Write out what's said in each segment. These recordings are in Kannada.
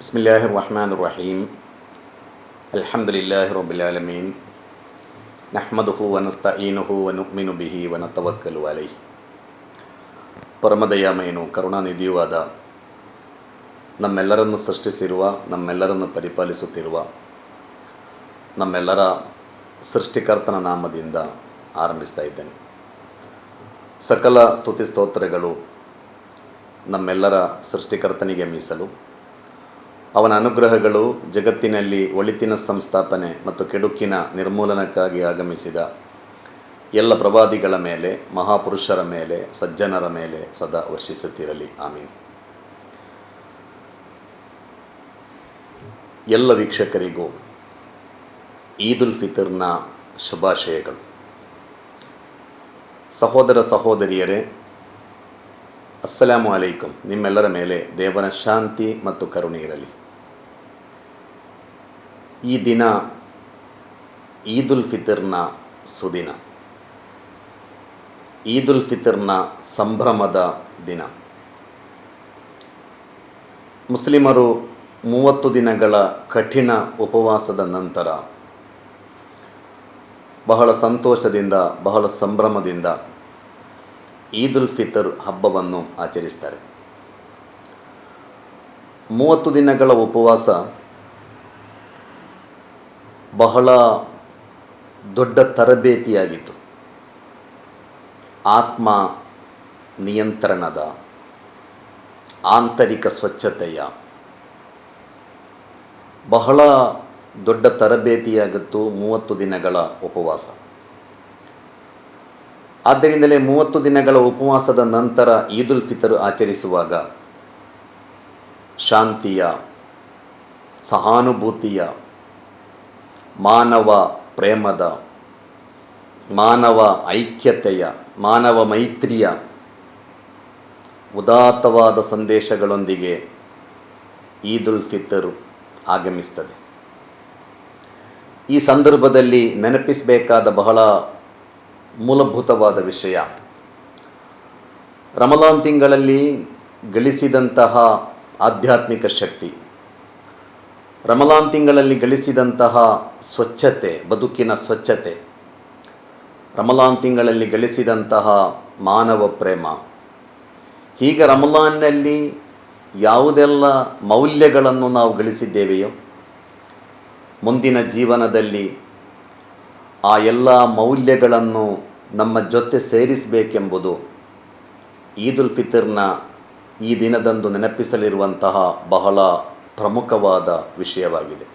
बिस्मिल्लाहिर्रहमानिर्रहीम अल्हम्दुलिल्लाहि रब्बिल आलमीन नहमदुहु व नस्तईनुहु व नुमिनु बिही व नतवक्कलु अलैहि. ಪರಮದಯಾಮಯನು ಕರುಣಾನಿಧಿಯೂ ಆದ ನಮ್ಮೆಲ್ಲರನ್ನು ಸೃಷ್ಟಿಸಿರುವ, ನಮ್ಮೆಲ್ಲರನ್ನು ಪರಿಪಾಲಿಸುತ್ತಿರುವ ನಮ್ಮೆಲ್ಲರ ಸೃಷ್ಟಿಕರ್ತನ ನಾಮದಿಂದ ಆರಂಭಿಸ್ತಾ ಇದ್ದೇನೆ. ಸಕಲ ಸ್ತುತಿ ಸ್ತೋತ್ರಗಳು ನಮ್ಮೆಲ್ಲರ ಸೃಷ್ಟಿಕರ್ತನಿಗೆ ಮೀಸಲು. ಅವನ ಅನುಗ್ರಹಗಳು ಜಗತ್ತಿನಲ್ಲಿ ಒಳಿತಿನ ಸಂಸ್ಥಾಪನೆ ಮತ್ತು ಕೆಡುಕಿನ ನಿರ್ಮೂಲನಕ್ಕಾಗಿ ಆಗಮಿಸಿದ ಎಲ್ಲ ಪ್ರವಾದಿಗಳ ಮೇಲೆ, ಮಹಾಪುರುಷರ ಮೇಲೆ, ಸಜ್ಜನರ ಮೇಲೆ ಸದಾ ವರ್ಷಿಸುತ್ತಿರಲಿ. ಆಮೀನ್. ಎಲ್ಲ ವೀಕ್ಷಕರಿಗೂ ಈದ್ ಉಲ್ ಫಿತರ್ನ ಶುಭಾಶಯಗಳು. ಸಹೋದರ ಸಹೋದರಿಯರೇ, ಅಸ್ಸಲಾಮು ಅಲೈಕುಂ. ನಿಮ್ಮೆಲ್ಲರ ಮೇಲೆ ದೇವರ ಶಾಂತಿ ಮತ್ತು ಕರುಣೆ ಇರಲಿ. ಈ ದಿನ ಈದ್ ಉಲ್ ಫಿತರ್ನ ಸುದಿನ, ಈದ್ ಉಲ್ ಫಿತರ್ನ ಸಂಭ್ರಮದ ದಿನ. ಮುಸ್ಲಿಮರು 30 ದಿನಗಳ ಕಠಿಣ ಉಪವಾಸದ ನಂತರ ಬಹಳ ಸಂತೋಷದಿಂದ, ಬಹಳ ಸಂಭ್ರಮದಿಂದ ಈದ್ ಉಲ್ ಫಿತರ್ ಹಬ್ಬವನ್ನು ಆಚರಿಸ್ತಾರೆ. 30 ದಿನಗಳ ಉಪವಾಸ ಬಹಳ ದೊಡ್ಡ ತರಬೇತಿಯಾಗಿತ್ತು. ಆತ್ಮ ನಿಯಂತ್ರಣದ, ಆಂತರಿಕ ಸ್ವಚ್ಛತೆಯ ಬಹಳ ದೊಡ್ಡ ತರಬೇತಿಯಾಗಿತ್ತು 30 ದಿನಗಳ ಉಪವಾಸ. ಆದ್ದರಿಂದಲೇ 30 ದಿನಗಳ ಉಪವಾಸದ ನಂತರ ಈದ್ ಉಲ್ ಫಿತರ್ ಆಚರಿಸುವಾಗ ಶಾಂತಿಯ, ಸಹಾನುಭೂತಿಯ, ಮಾನವ ಪ್ರೇಮದ, ಮಾನವ ಐಕ್ಯತೆಯ, ಮಾನವ ಮೈತ್ರಿಯ ಉದಾತ್ತವಾದ ಸಂದೇಶಗಳೊಂದಿಗೆ ಈದ್ ಉಲ್ ಫಿತರ್ ಆಗಮಿಸ್ತದೆ. ಈ ಸಂದರ್ಭದಲ್ಲಿ ನೆನಪಿಸಬೇಕಾದ ಬಹಳ ಮೂಲಭೂತವಾದ ವಿಷಯ, ರಮಲಾನ್ ತಿಂಗಳಲ್ಲಿ ಗಳಿಸಿದಂತಹ ಆಧ್ಯಾತ್ಮಿಕ ಶಕ್ತಿ, ರಮಲಾನ್ ತಿಂಗಳಲ್ಲಿ ಗಳಿಸಿದಂತಹ ಸ್ವಚ್ಛತೆ, ಬದುಕಿನ ಸ್ವಚ್ಛತೆ, ರಮಲಾನ್ ತಿಂಗಳಲ್ಲಿ ಗಳಿಸಿದಂತಹ ಮಾನವ ಪ್ರೇಮ, ಹೀಗೆ ರಮಲಾನ್ನಲ್ಲಿ ಯಾವುದೆಲ್ಲ ಮೌಲ್ಯಗಳನ್ನು ನಾವು ಗಳಿಸಿದ್ದೇವೆಯೋ ಮುಂದಿನ ಜೀವನದಲ್ಲಿ ಆ ಎಲ್ಲ ಮೌಲ್ಯಗಳನ್ನು ನಮ್ಮ ಜೊತೆ ಸೇರಿಸಬೇಕೆಂಬುದು ಈದ್ ಉಲ್ ಫಿತರ್ನ ಈ ದಿನದಂದು ನೆನಪಿಸಲಿರುವಂತಹ ಬಹಳ ಪ್ರಮುಖವಾದ ವಿಷಯವಾಗಿದೆ.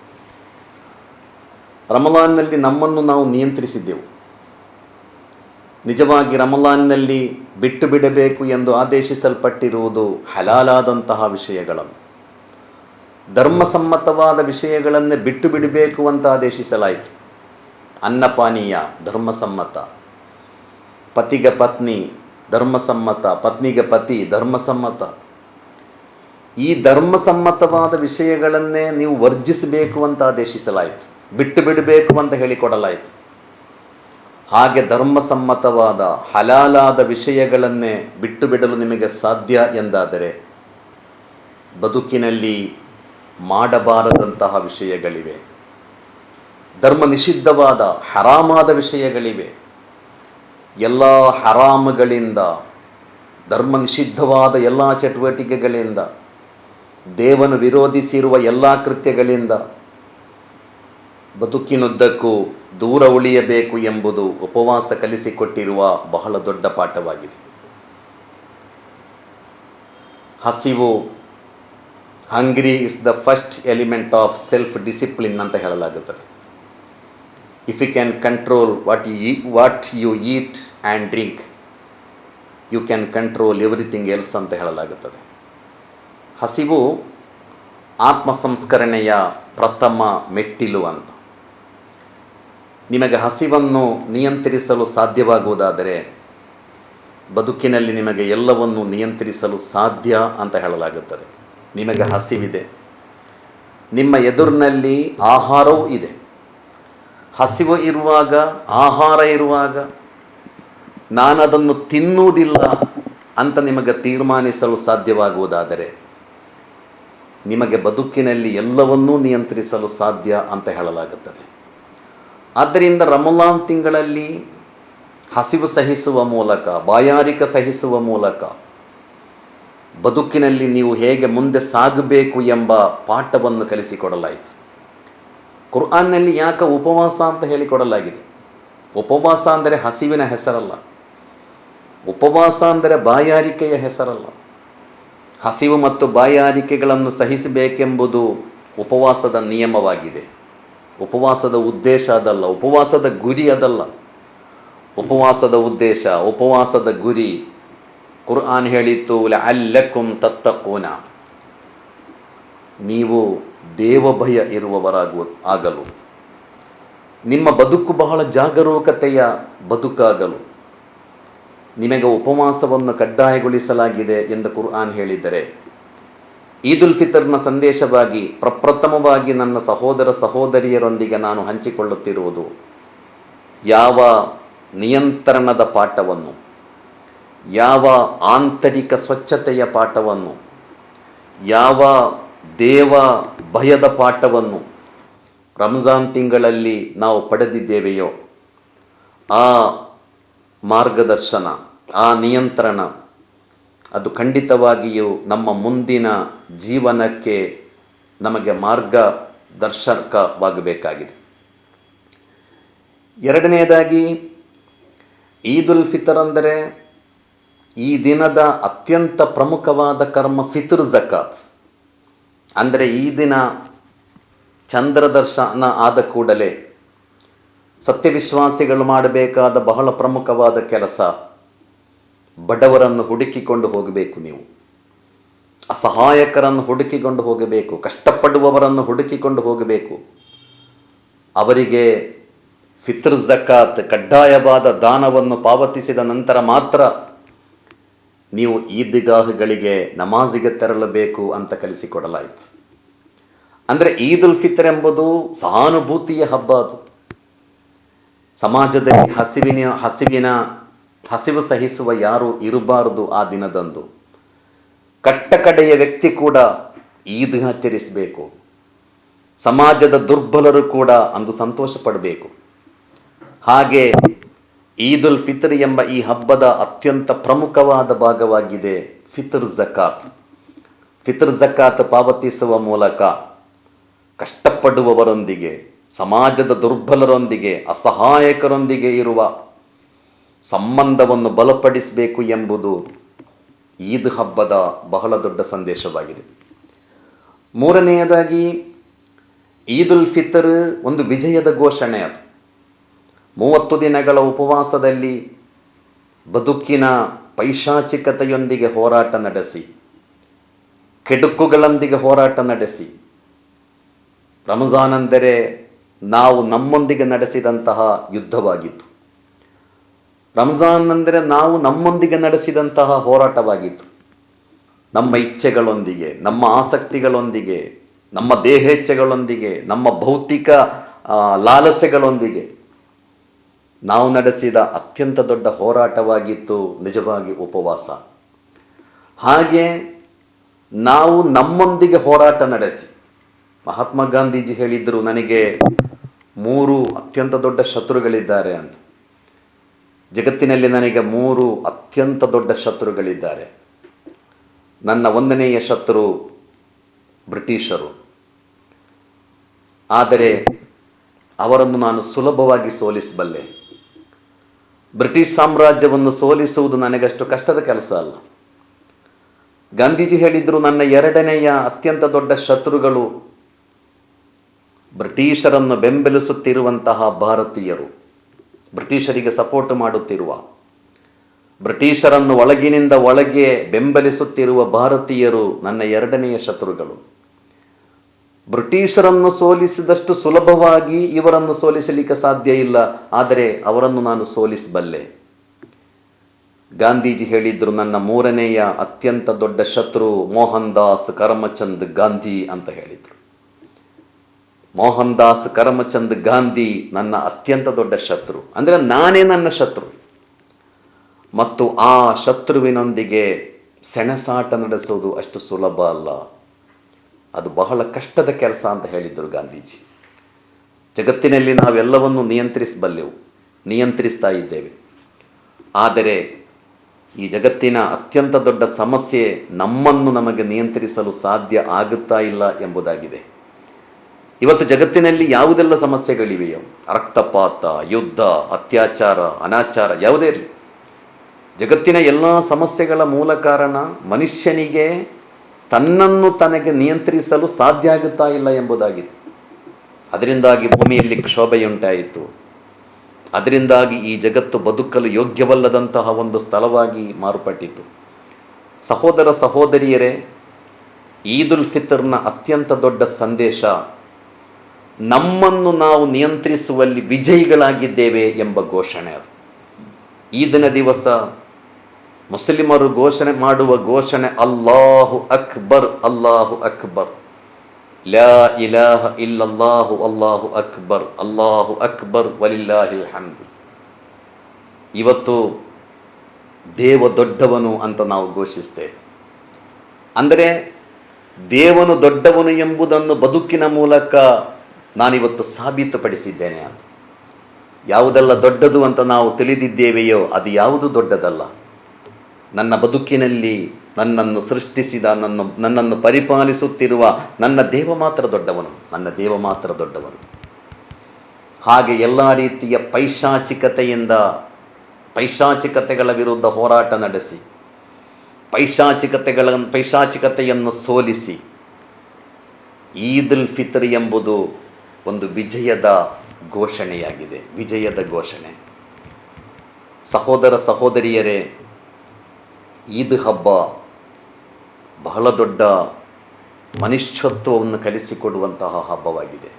ರಮಲಾನ್ನಲ್ಲಿ ನಮ್ಮನ್ನು ನಾವು ನಿಯಂತ್ರಿಸಿದ್ದೆವು. ನಿಜವಾಗಿ ರಮಲಾನ್ನಲ್ಲಿ ಬಿಟ್ಟು ಬಿಡಬೇಕು ಎಂದು ಆದೇಶಿಸಲ್ಪಟ್ಟಿರುವುದು ಹಲಾಲಾದಂತಹ ವಿಷಯಗಳನ್ನು, ಧರ್ಮಸಮ್ಮತವಾದ ವಿಷಯಗಳನ್ನೇ ಬಿಟ್ಟು ಬಿಡಬೇಕು ಅಂತ ಆದೇಶಿಸಲಾಯಿತು. ಅನ್ನಪಾನೀಯ ಧರ್ಮಸಮ್ಮತ, ಪತಿಗೆ ಪತ್ನಿ ಧರ್ಮಸಮ್ಮತ, ಪತ್ನಿಗೆ ಪತಿ ಧರ್ಮಸಮ್ಮತ. ಈ ಧರ್ಮಸಮ್ಮತವಾದ ವಿಷಯಗಳನ್ನೇ ನೀವು ವರ್ಜಿಸಬೇಕು ಅಂತ ಆದೇಶಿಸಲಾಯಿತು, ಬಿಟ್ಟು ಬಿಡಬೇಕು ಅಂತ ಹೇಳಿಕೊಡಲಾಯಿತು. ಹಾಗೆ ಧರ್ಮಸಮ್ಮತವಾದ ಹಲಾಲಾದ ವಿಷಯಗಳನ್ನೇ ಬಿಟ್ಟು ಬಿಡಲು ನಿಮಗೆ ಸಾಧ್ಯ ಎಂದಾದರೆ ಬದುಕಿನಲ್ಲಿ ಮಾಡಬಾರದಂತಹ ವಿಷಯಗಳಿವೆ, ಧರ್ಮ ನಿಷಿದ್ಧವಾದ ಹರಾಮಾದ ವಿಷಯಗಳಿವೆ. ಎಲ್ಲ ಹರಾಮುಗಳಿಂದ, ಧರ್ಮ ನಿಷಿದ್ಧವಾದ ಎಲ್ಲ ಚಟುವಟಿಕೆಗಳಿಂದ, ದೇವನು ವಿರೋಧಿಸಿರುವ ಎಲ್ಲ ಕೃತ್ಯಗಳಿಂದ ಬದುಕಿನುದ್ದಕ್ಕೂ ದೂರ ಉಳಿಯಬೇಕು ಎಂಬುದು ಉಪವಾಸ ಕಲಿಸಿಕೊಟ್ಟಿರುವ ಬಹಳ ದೊಡ್ಡ ಪಾಠವಾಗಿದೆ. ಹಸಿವು, hungry is the first element of self discipline ಅಂತ ಹೇಳಲಾಗುತ್ತದೆ. If you can control what you eat and drink, you can control everything else ಅಂತ ಹೇಳಲಾಗುತ್ತದೆ. ಹಸಿವು ಆತ್ಮ ಸಂಸ್ಕರಣೆಯ ಪ್ರಥಮ ಮೆಟ್ಟಿಲು ಅಂತ. ನಿಮಗೆ ಹಸಿವನ್ನು ನಿಯಂತ್ರಿಸಲು ಸಾಧ್ಯವಾಗುವುದಾದರೆ ಬದುಕಿನಲ್ಲಿ ನಿಮಗೆ ಎಲ್ಲವನ್ನು ನಿಯಂತ್ರಿಸಲು ಸಾಧ್ಯ ಅಂತ ಹೇಳಲಾಗುತ್ತದೆ. ನಿಮಗೆ ಹಸಿವಿದೆ, ನಿಮ್ಮ ಎದುರಿನಲ್ಲಿ ಆಹಾರವೂ ಇದೆ. ಹಸಿವು ಇರುವಾಗ, ಆಹಾರ ಇರುವಾಗ ನಾನದನ್ನು ತಿನ್ನುವುದಿಲ್ಲ ಅಂತ ನಿಮಗೆ ತೀರ್ಮಾನಿಸಲು ಸಾಧ್ಯವಾಗುವುದಾದರೆ ನಿಮಗೆ ಬದುಕಿನಲ್ಲಿ ಎಲ್ಲವನ್ನೂ ನಿಯಂತ್ರಿಸಲು ಸಾಧ್ಯ ಅಂತ ಹೇಳಲಾಗುತ್ತದೆ. ಆದ್ದರಿಂದ ರಮಲಾನ್ ತಿಂಗಳಲ್ಲಿ ಹಸಿವು ಸಹಿಸುವ ಮೂಲಕ, ಬಾಯಾರಿಕೆ ಸಹಿಸುವ ಮೂಲಕ ಬದುಕಿನಲ್ಲಿ ನೀವು ಹೇಗೆ ಮುಂದೆ ಸಾಗಬೇಕು ಎಂಬ ಪಾಠವನ್ನು ಕಲಿಸಿಕೊಡಲಾಯಿತು. ಕುರ್ಆನ್ನಲ್ಲಿ ಯಾಕೆ ಉಪವಾಸ ಅಂತ ಹೇಳಿಕೊಡಲಾಗಿದೆ? ಉಪವಾಸ ಅಂದರೆ ಹಸಿವಿನ ಹೆಸರಲ್ಲ, ಉಪವಾಸ ಅಂದರೆ ಬಾಯಾರಿಕೆಯ ಹೆಸರಲ್ಲ. ಹಸಿವು ಮತ್ತು ಬಾಯಾರಿಕೆಗಳನ್ನು ಸಹಿಸಬೇಕೆಂಬುದು ಉಪವಾಸದ ನಿಯಮವಾಗಿದೆ. ಉಪವಾಸದ ಉದ್ದೇಶ ಅದಲ್ಲ, ಉಪವಾಸದ ಗುರಿ ಅದಲ್ಲ. ಉಪವಾಸದ ಉದ್ದೇಶ, ಉಪವಾಸದ ಗುರಿ ಕುರ್ಆನ್ ಹೇಳಿತ್ತು, ಲಅಲ್ಲಕುಂ ತತ್ತಕೂನ, ನೀವು ದೇವಭಯ ಆಗಲು, ನಿಮ್ಮ ಬದುಕು ಬಹಳ ಜಾಗರೂಕತೆಯ ಬದುಕಾಗಲು ನಿಮಗೆ ಉಪವಾಸವನ್ನು ಕಡ್ಡಾಯಗೊಳಿಸಲಾಗಿದೆ ಎಂದು ಕುರ್ಆನ್ ಹೇಳಿದರೆ, ಈದ್ ಉಲ್ ಫಿತರ್ನ ಸಂದೇಶವಾಗಿ ಪ್ರಪ್ರಥಮವಾಗಿ ನನ್ನ ಸಹೋದರ ಸಹೋದರಿಯರೊಂದಿಗೆ ನಾನು ಹಂಚಿಕೊಳ್ಳುತ್ತಿರುವುದು ಯಾವ ನಿಯಂತ್ರಣದ ಪಾಠವನ್ನು, ಯಾವ ಆಂತರಿಕ ಸ್ವಚ್ಛತೆಯ ಪಾಠವನ್ನು, ಯಾವ ದೇವ ಭಯದ ಪಾಠವನ್ನು ರಂಜಾನ್ ತಿಂಗಳಲ್ಲಿ ನಾವು ಪಡೆದಿದ್ದೇವೆಯೋ ಆ ಮಾರ್ಗದರ್ಶನ, ಆ ನಿಯಂತ್ರಣ ಅದು ಖಂಡಿತವಾಗಿಯೂ ನಮ್ಮ ಮುಂದಿನ ಜೀವನಕ್ಕೆ ನಮಗೆ ಮಾರ್ಗದರ್ಶಕವಾಗಬೇಕಾಗಿದೆ. ಎರಡನೆಯದಾಗಿ, ಈದ್ ಉಲ್ ಫಿತರ್ ಅಂದರೆ ಈ ದಿನದ ಅತ್ಯಂತ ಪ್ರಮುಖವಾದ ಕರ್ಮ ಫಿತ್ರ್ ಝಕಾತ್. ಅಂದರೆ ಈ ದಿನ ಚಂದ್ರ ದರ್ಶನ ಆದ ಕೂಡಲೇ ಸತ್ಯವಿಶ್ವಾಸಿಗಳು ಮಾಡಬೇಕಾದ ಬಹಳ ಪ್ರಮುಖವಾದ ಕೆಲಸ, ಬಡವರನ್ನು ಹುಡುಕಿಕೊಂಡು ಹೋಗಬೇಕು. ನೀವು ಅಸಹಾಯಕರನ್ನು ಹುಡುಕಿಕೊಂಡು ಹೋಗಬೇಕು, ಕಷ್ಟಪಡುವವರನ್ನು ಹುಡುಕಿಕೊಂಡು ಹೋಗಬೇಕು. ಅವರಿಗೆ ಫಿತ್ರ್ ಝಕಾತ್ ಕಡ್ಡಾಯವಾದ ದಾನವನ್ನು ಪಾವತಿಸಿದ ನಂತರ ಮಾತ್ರ ನೀವು ಈದ್ಗಾಹಗಳಿಗೆ ನಮಾಜಿಗೆ ತೆರಳಬೇಕು ಅಂತ ಕಲಿಸಿಕೊಡಲಾಯಿತು. ಅಂದರೆ ಈದ್ ಉಲ್ ಫಿತರ್ ಎಂಬುದು ಸಹಾನುಭೂತಿಯ ಹಬ್ಬ. ಅದು ಸಮಾಜದಲ್ಲಿ ಹಸಿವು ಸಹಿಸುವ ಯಾರೂ ಇರಬಾರದು. ಆ ದಿನದಂದು ಕಟ್ಟಕಡೆಯ ವ್ಯಕ್ತಿ ಕೂಡ ಈದ್ ಆಚರಿಸಬೇಕು. ಸಮಾಜದ ದುರ್ಬಲರು ಕೂಡ ಅಂದು ಸಂತೋಷ ಪಡಬೇಕು. ಹಾಗೆ ಈದ್ ಉಲ್ ಫಿತರ್ ಎಂಬ ಈ ಹಬ್ಬದ ಅತ್ಯಂತ ಪ್ರಮುಖವಾದ ಭಾಗವಾಗಿದೆ ಫಿತ್ರ್ ಝಕಾತ್. ಫಿತ್ರ್ ಝಕಾತ್ ಪಾವತಿಸುವ ಮೂಲಕ ಕಷ್ಟಪಡುವವರೊಂದಿಗೆ, ಸಮಾಜದ ದುರ್ಬಲರೊಂದಿಗೆ, ಅಸಹಾಯಕರೊಂದಿಗೆ ಇರುವ ಸಂಬಂಧವನ್ನು ಬಲಪಡಿಸಬೇಕು ಎಂಬುದು ಈದ್ ಹಬ್ಬದ ಬಹಳ ದೊಡ್ಡ ಸಂದೇಶವಾಗಿದೆ. ಮೂರನೆಯದಾಗಿ, ಈದ್ ಉಲ್ ಫಿತರ್ ಒಂದು ವಿಜಯದ ಘೋಷಣೆ. ಅದು 30 ದಿನಗಳ ಉಪವಾಸದಲ್ಲಿ ಬದುಕಿನ ಪೈಶಾಚಿಕತೆಯೊಂದಿಗೆ ಹೋರಾಟ ನಡೆಸಿ, ಕೆಡುಕುಗಳೊಂದಿಗೆ ಹೋರಾಟ ನಡೆಸಿ, ರಂಜಾನ್ ಅಂದರೆ ನಾವು ನಮ್ಮೊಂದಿಗೆ ನಡೆಸಿದಂತಹ ಯುದ್ಧವಾಗಿತ್ತು. ರಂಜಾನ್ ಅಂದರೆ ನಾವು ನಮ್ಮೊಂದಿಗೆ ನಡೆಸಿದಂತಹ ಹೋರಾಟವಾಗಿತ್ತು. ನಮ್ಮ ಇಚ್ಛೆಗಳೊಂದಿಗೆ, ನಮ್ಮ ಆಸಕ್ತಿಗಳೊಂದಿಗೆ, ನಮ್ಮ ದೇಹೇಚ್ಛೆಗಳೊಂದಿಗೆ, ನಮ್ಮ ಭೌತಿಕ ಲಾಲಸೆಗಳೊಂದಿಗೆ ನಾವು ನಡೆಸಿದ ಅತ್ಯಂತ ದೊಡ್ಡ ಹೋರಾಟವಾಗಿತ್ತು ನಿಜವಾಗಿ ಉಪವಾಸ. ಹಾಗೆ ನಾವು ನಮ್ಮೊಂದಿಗೆ ಹೋರಾಟ ನಡೆಸಿ, ಮಹಾತ್ಮ ಗಾಂಧೀಜಿ ಹೇಳಿದ್ರು, ನನಗೆ 3 ಅತ್ಯಂತ ದೊಡ್ಡ ಶತ್ರುಗಳಿದ್ದಾರೆ ಅಂತ. ಜಗತ್ತಿನಲ್ಲಿ ನನಗೆ 3 ಅತ್ಯಂತ ದೊಡ್ಡ ಶತ್ರುಗಳಿದ್ದಾರೆ. ನನ್ನ 1ನೆಯ ಶತ್ರು ಬ್ರಿಟಿಷರು. ಆದರೆ ಅವರನ್ನು ನಾನು ಸುಲಭವಾಗಿ ಸೋಲಿಸಬಲ್ಲೆ. ಬ್ರಿಟಿಷ್ ಸಾಮ್ರಾಜ್ಯವನ್ನು ಸೋಲಿಸುವುದು ನನಗಷ್ಟು ಕಷ್ಟದ ಕೆಲಸ ಅಲ್ಲ. ಗಾಂಧೀಜಿ ಹೇಳಿದ್ರು, ನನ್ನ 2ನೆಯ ಅತ್ಯಂತ ದೊಡ್ಡ ಶತ್ರುಗಳು ಬ್ರಿಟಿಷರನ್ನು ಬೆಂಬಲಿಸುತ್ತಿರುವಂತಹ ಭಾರತೀಯರು, ಬ್ರಿಟಿಷರಿಗೆ ಸಪೋರ್ಟ್ ಮಾಡುತ್ತಿರುವ, ಬ್ರಿಟಿಷರನ್ನು ಒಳಗಿನಿಂದ ಒಳಗೆ ಬೆಂಬಲಿಸುತ್ತಿರುವ ಭಾರತೀಯರು ನನ್ನ 2ನೆಯ ಶತ್ರುಗಳು. ಬ್ರಿಟಿಷರನ್ನು ಸೋಲಿಸಿದಷ್ಟು ಸುಲಭವಾಗಿ ಇವರನ್ನು ಸೋಲಿಸಲಿಕ್ಕೆ ಸಾಧ್ಯ ಇಲ್ಲ, ಆದರೆ ಅವರನ್ನು ನಾನು ಸೋಲಿಸಬಲ್ಲೆ. ಗಾಂಧೀಜಿ ಹೇಳಿದ್ರು, ನನ್ನ 3ನೆಯ ಅತ್ಯಂತ ದೊಡ್ಡ ಶತ್ರು ಮೋಹನ್ ದಾಸ್ ಕರಮಚಂದ್ ಗಾಂಧಿ ಅಂತ ಹೇಳಿದರು. ಮೋಹನ್ ದಾಸ್ ಕರಮಚಂದ್ ಗಾಂಧಿ ನನ್ನ ಅತ್ಯಂತ ದೊಡ್ಡ ಶತ್ರು. ಅಂದರೆ ನಾನೇ ನನ್ನ ಶತ್ರು. ಮತ್ತು ಆ ಶತ್ರುವಿನೊಂದಿಗೆ ಸೆಣಸಾಟ ನಡೆಸೋದು ಅಷ್ಟು ಸುಲಭ ಅಲ್ಲ. ಅದು ಬಹಳ ಕಷ್ಟದ ಕೆಲಸ ಅಂತ ಹೇಳಿದರು ಗಾಂಧೀಜಿ. ಜಗತ್ತಿನಲ್ಲಿ ನಾವೆಲ್ಲವನ್ನು ನಿಯಂತ್ರಿಸಬಲ್ಲೆವು, ನಿಯಂತ್ರಿಸ್ತಾ ಇದ್ದೇವೆ. ಆದರೆ ಈ ಜಗತ್ತಿನ ಅತ್ಯಂತ ದೊಡ್ಡ ಸಮಸ್ಯೆ ನಮ್ಮನ್ನು ನಮಗೆ ನಿಯಂತ್ರಿಸಲು ಸಾಧ್ಯ ಆಗುತ್ತಾ ಇಲ್ಲ ಎಂಬುದಾಗಿದೆ. ಇವತ್ತು ಜಗತ್ತಿನಲ್ಲಿ ಯಾವುದೆಲ್ಲ ಸಮಸ್ಯೆಗಳಿವೆಯೋ, ರಕ್ತಪಾತ, ಯುದ್ಧ, ಅತ್ಯಾಚಾರ, ಅನಾಚಾರ, ಯಾವುದೇ ಇರಲಿ, ಜಗತ್ತಿನ ಎಲ್ಲ ಸಮಸ್ಯೆಗಳ ಮೂಲ ಕಾರಣ ಮನುಷ್ಯನಿಗೆ ತನ್ನನ್ನು ತನಗೆ ನಿಯಂತ್ರಿಸಲು ಸಾಧ್ಯ ಆಗುತ್ತಾ ಇಲ್ಲ ಎಂಬುದಾಗಿದೆ. ಅದರಿಂದಾಗಿ ಭೂಮಿಯಲ್ಲಿ ಕ್ಷೋಭೆಯುಂಟಾಯಿತು. ಅದರಿಂದಾಗಿ ಈ ಜಗತ್ತು ಬದುಕಲು ಯೋಗ್ಯವಲ್ಲದಂತಹ ಒಂದು ಸ್ಥಳವಾಗಿ ಮಾರ್ಪಟ್ಟಿತು. ಸಹೋದರ ಸಹೋದರಿಯರೇ, ಈದ್ ಉಲ್ ಫಿತರ್ನ ಅತ್ಯಂತ ದೊಡ್ಡ ಸಂದೇಶ ನಮ್ಮನ್ನು ನಾವು ನಿಯಂತ್ರಿಸುವಲ್ಲಿ ವಿಜಯಿಗಳಾಗಿದ್ದೇವೆ ಎಂಬ ಘೋಷಣೆ. ಅದು ಈದಿನ ದಿವಸ ಮುಸ್ಲಿಮರು ಘೋಷಣೆ ಮಾಡುವ ಘೋಷಣೆ ಅಲ್ಲಾಹು ಅಕ್ಬರ್, ಅಲ್ಲಾಹು ಅಕ್ಬರ್, ಲಾ ಇಲಾಹ ಇಲ್ಲಲ್ಲಾಹು ಅಲ್ಲಾಹು ಅಕ್ಬರ್, ಅಲ್ಲಾಹು ಅಕ್ಬರ್ ವಲಿಲ್ಲಾಹಿಲ್ ಹಮ್ದ್. ಇವತ್ತು ದೇವ ದೊಡ್ಡವನು ಅಂತ ನಾವು ಘೋಷಿಸ್ತೇವೆ. ಅಂದರೆ ದೇವನು ದೊಡ್ಡವನು ಎಂಬುದನ್ನು ಬದುಕಿನ ಮೂಲಕ ನಾನಿವತ್ತು ಸಾಬೀತುಪಡಿಸಿದ್ದೇನೆ ಅಂತ. ಯಾವುದೆಲ್ಲ ದೊಡ್ಡದು ಅಂತ ನಾವು ತಿಳಿದಿದ್ದೇವೆಯೋ ಅದು ಯಾವುದು ದೊಡ್ಡದಲ್ಲ. ನನ್ನ ಬದುಕಿನಲ್ಲಿ ನನ್ನನ್ನು ಸೃಷ್ಟಿಸಿದ, ನನ್ನನ್ನು ಪರಿಪಾಲಿಸುತ್ತಿರುವ ನನ್ನ ದೇವ ಮಾತ್ರ ದೊಡ್ಡವನು, ನನ್ನ ದೇವ ಮಾತ್ರ ದೊಡ್ಡವನು. ಹಾಗೆ ಎಲ್ಲ ರೀತಿಯ ಪೈಶಾಚಿಕತೆಗಳ ವಿರುದ್ಧ ಹೋರಾಟ ನಡೆಸಿ ಪೈಶಾಚಿಕತೆಯನ್ನು ಸೋಲಿಸಿ ಈದ್ ಉಲ್ ಫಿತರ್ ಎಂಬುದು ಒಂದು ವಿಜಯದ ಘೋಷಣೆಯಾಗಿದೆ, ವಿಜಯದ ಘೋಷಣೆ. ಸಹೋದರ ಸಹೋದರಿಯರೇ, ಈದ್ ಹಬ್ಬ ಬಹಳ ದೊಡ್ಡ ಮನುಷ್ಯತ್ವವನ್ನು ಕಲಿಸಿಕೊಡುವಂತಹ ಹಬ್ಬವಾಗಿದೆ.